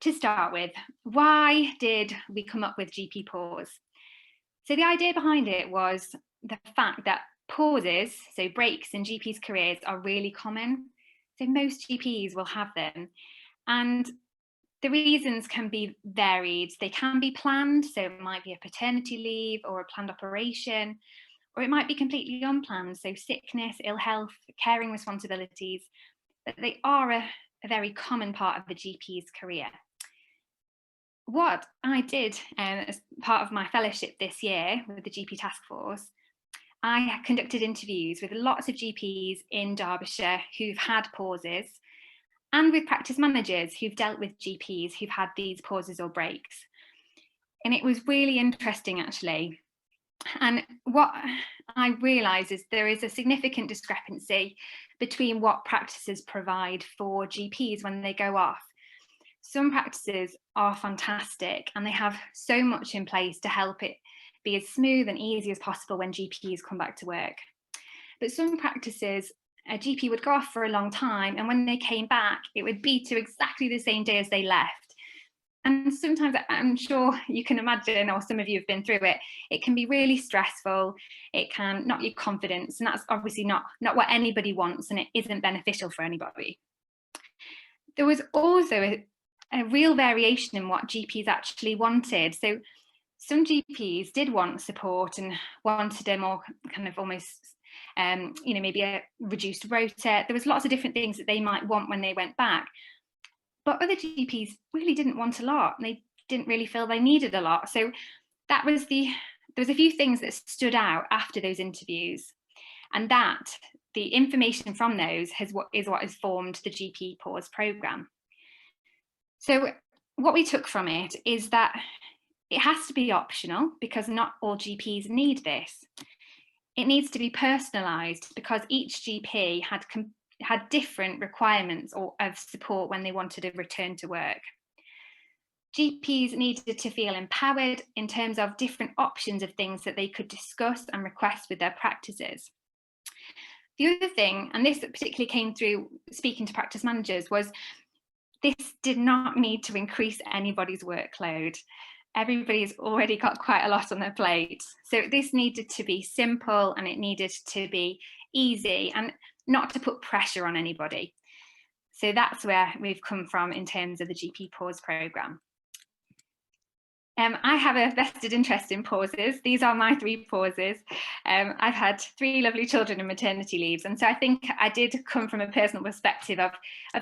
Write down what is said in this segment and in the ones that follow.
to start with, why did we come up with GP pause? So the idea behind it was the fact that pauses, so breaks in GPs' careers, are really common. So most GPs will have them. And the reasons can be varied. They can be planned, so it might be a paternity leave or a planned operation, or it might be completely unplanned, so sickness, ill health, caring responsibilities, but they are a very common part of the GP's career. What I did as part of my fellowship this year with the GP Task Force, I conducted interviews with lots of GPs in Derbyshire who've had pauses, and with practice managers who've dealt with GPs who've had these pauses or breaks. And it was really interesting, actually. And what I realised is there is a significant discrepancy between what practices provide for GPs when they go off. Some practices are fantastic and they have so much in place to help it be as smooth and easy as possible when GPs come back to work. But some practices, a GP would go off for a long time, and when they came back, it would be to exactly the same day as they left. And sometimes, I'm sure you can imagine, or some of you have been through it, it can be really stressful. It can knock your confidence, and that's obviously not what anybody wants, and it isn't beneficial for anybody. There was also a real variation in what GPs actually wanted. So some GPs did want support and wanted a more kind of almost, maybe a reduced rota. There was lots of different things that they might want when they went back. But other GPs really didn't want a lot. They didn't really feel they needed a lot. So there was a few things that stood out after those interviews, and that the information from those is what has formed the GP Pause programme. So what we took from it is that it has to be optional because not all GPs need this. It needs to be personalised because each GP had different requirements of support when they wanted to return to work. GPs needed to feel empowered in terms of different options of things that they could discuss and request with their practices. The other thing, and this particularly came through speaking to practice managers, was this did not need to increase anybody's workload. Everybody's already got quite a lot on their plate. So this needed to be simple and it needed to be easy and not to put pressure on anybody. So that's where we've come from in terms of the GP Pause programme. I have a vested interest in pauses. These are my 3 pauses. I've had 3 lovely children in maternity leaves. And so I think I did come from a personal perspective of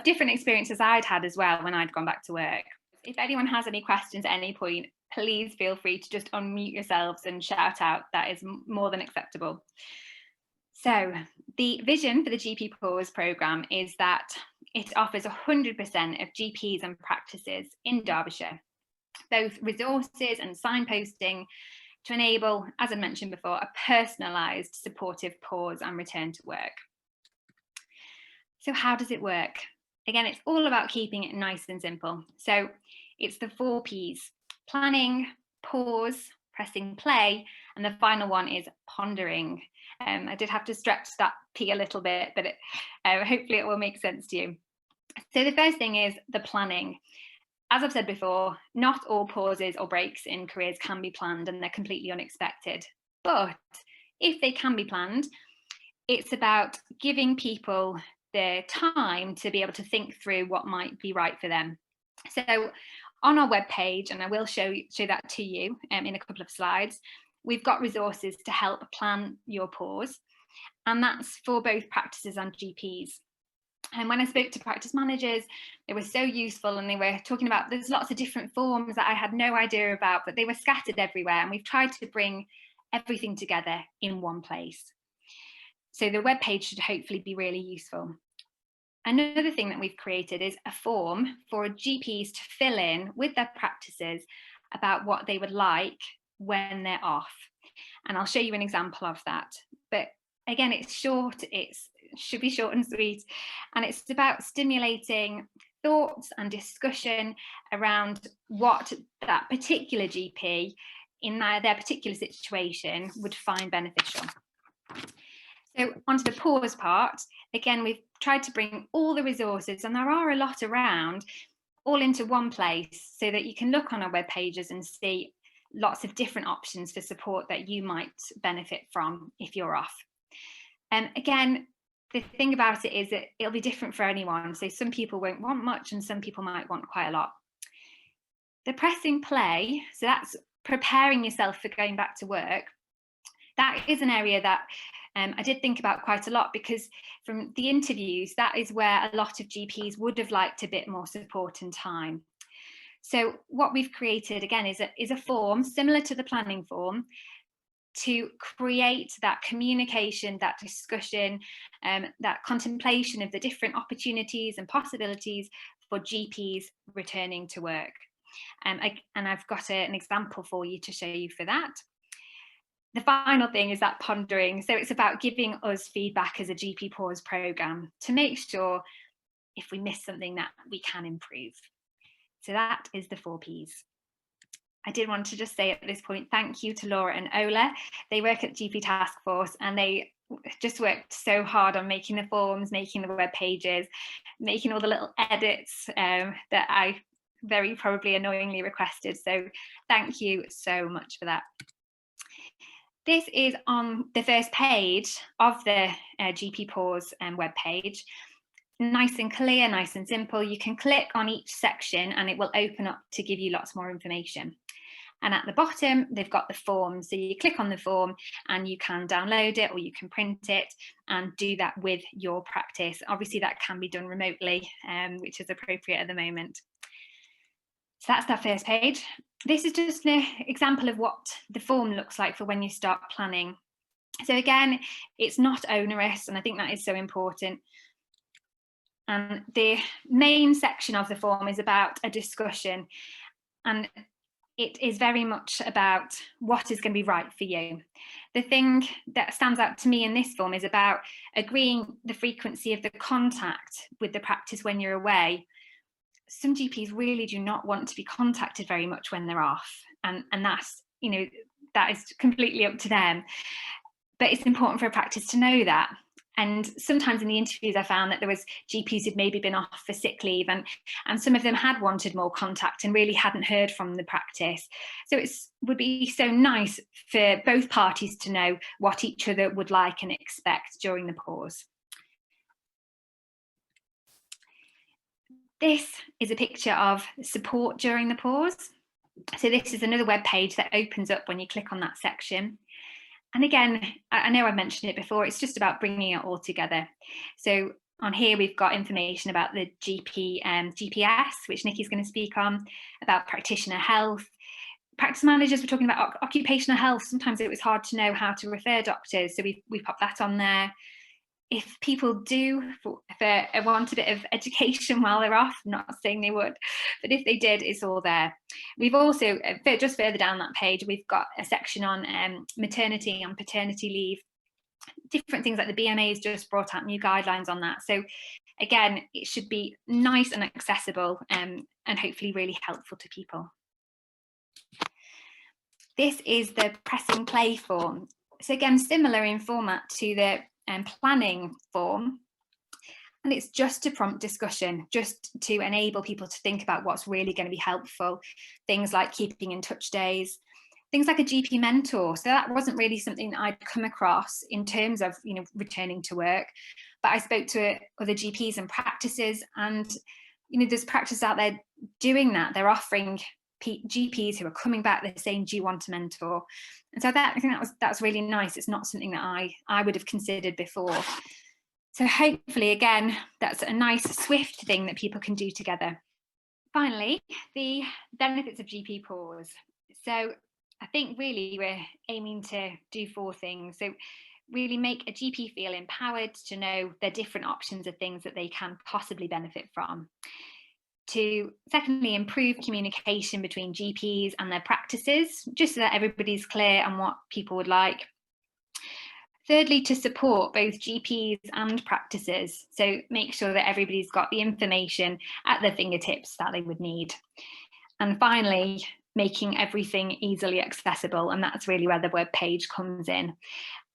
different experiences I'd had as well when I'd gone back to work. If anyone has any questions at any point, please feel free to just unmute yourselves and shout out. That is more than acceptable. So the vision for the GP Pause programme is that it offers 100% of GPs and practices in Derbyshire both resources and signposting to enable, as I mentioned before, a personalised supportive pause and return to work. So how does it work? Again, it's all about keeping it nice and simple. So it's the 4 Ps: planning, pause, pressing play, and the final one is pondering. I did have to stretch that P a little bit, but hopefully it will make sense to you. So the first thing is the planning. As I've said before, not all pauses or breaks in careers can be planned and they're completely unexpected. But if they can be planned, it's about giving people the time to be able to think through what might be right for them. So on our webpage, and I will show that to you in a couple of slides, we've got resources to help plan your pause, and that's for both practices and GPs. And when I spoke to practice managers, they were so useful, and they were talking about there's lots of different forms that I had no idea about, but they were scattered everywhere, and we've tried to bring everything together in one place. So the webpage should hopefully be really useful. Another thing that we've created is a form for GPs to fill in with their practices about what they would like when they're off. And I'll show you an example of that. But again, it's short, it should be short and sweet. And it's about stimulating thoughts and discussion around what that particular GP in their particular situation would find beneficial. So onto the pause part, again, we've tried to bring all the resources, and there are a lot around, all into one place so that you can look on our web pages and see lots of different options for support that you might benefit from if you're off. And again, the thing about it is that it'll be different for anyone. So some people won't want much and some people might want quite a lot. The pressing play, so that's preparing yourself for going back to work. That is an area that I did think about quite a lot, because from the interviews, that is where a lot of GPs would have liked a bit more support and time. So what we've created again is a form similar to the planning form to create that communication, that discussion, that contemplation of the different opportunities and possibilities for GPs returning to work. And I've got an example for you to show you for that. The final thing is that pondering. So it's about giving us feedback as a GP Pause programme to make sure if we miss something that we can improve. So that is the 4 Ps. I did want to just say at this point, thank you to Laura and Ola. They work at GP Task Force and they just worked so hard on making the forms, making the web pages, making all the little edits that I very probably annoyingly requested. So thank you so much for that. This is on the first page of the GP Pause web page. Nice and clear, nice and simple. You can click on each section and it will open up to give you lots more information. And at the bottom, they've got the form. So you click on the form and you can download it or you can print it and do that with your practice. Obviously, that can be done remotely, which is appropriate at the moment. So that's that first page. This is just an example of what the form looks like for when you start planning. So again, it's not onerous, and I think that is so important. And the main section of the form is about a discussion, and it is very much about what is going to be right for you. The thing that stands out to me in this form is about agreeing the frequency of the contact with the practice when you're away. Some GPs really do not want to be contacted very much when they're off, and that's, you know, that is completely up to them. But it's important for a practice to know that. And sometimes in the interviews, I found that there was GPs who'd maybe been off for sick leave, and some of them had wanted more contact and really hadn't heard from the practice. So it would be so nice for both parties to know what each other would like and expect during the pause. This is a picture of support during the pause. So this is another web page that opens up when you click on that section. And again, I know I've mentioned it before, it's just about bringing it all together. So on here, we've got information about the GPS, which Nikki's going to speak on, about practitioner health. Practice managers were talking about occupational health. Sometimes it was hard to know how to refer doctors, so we popped that on there. If people do want a bit of education while they're off, I'm not saying they would, but if they did, it's all there. We've also, just further down that page, we've got a section on maternity and paternity leave, different things like the BMA has just brought out new guidelines on that. So again, it should be nice and accessible and hopefully really helpful to people. This is the pressing play form. So again, similar in format to the planning form, and it's just to prompt discussion, just to enable people to think about what's really going to be helpful. Things like keeping in touch days, things like a GP mentor. So that wasn't really something that I'd come across in terms of, you know, returning to work, but I spoke to other GPs and practices, and you know, there's practices out there doing that. They're offering GPs who are coming back, they're saying, do you want a mentor? And so I think that's really nice. It's not something that I would have considered before. So hopefully, again, that's a nice, swift thing that people can do together. Finally, the benefits of GP Pause. So I think really we're aiming to do 4 things. So really make a GP feel empowered to know the different options of things that they can possibly benefit from. To secondly, improve communication between GPs and their practices, just so that everybody's clear on what people would like. Thirdly, to support both GPs and practices, so make sure that everybody's got the information at their fingertips that they would need. And finally, making everything easily accessible, and that's really where the web page comes in.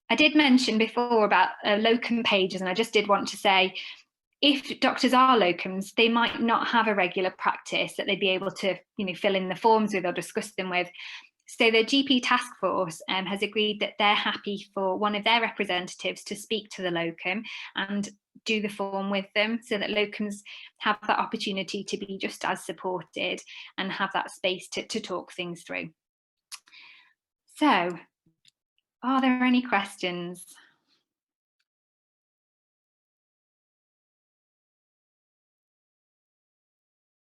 I did mention before about locum pages, and I just did want to say, if doctors are locums, they might not have a regular practice that they'd be able to, fill in the forms with or discuss them with. So the GP task force has agreed that they're happy for one of their representatives to speak to the locum and do the form with them, so that locums have that opportunity to be just as supported and have that space to talk things through. So, are there any questions?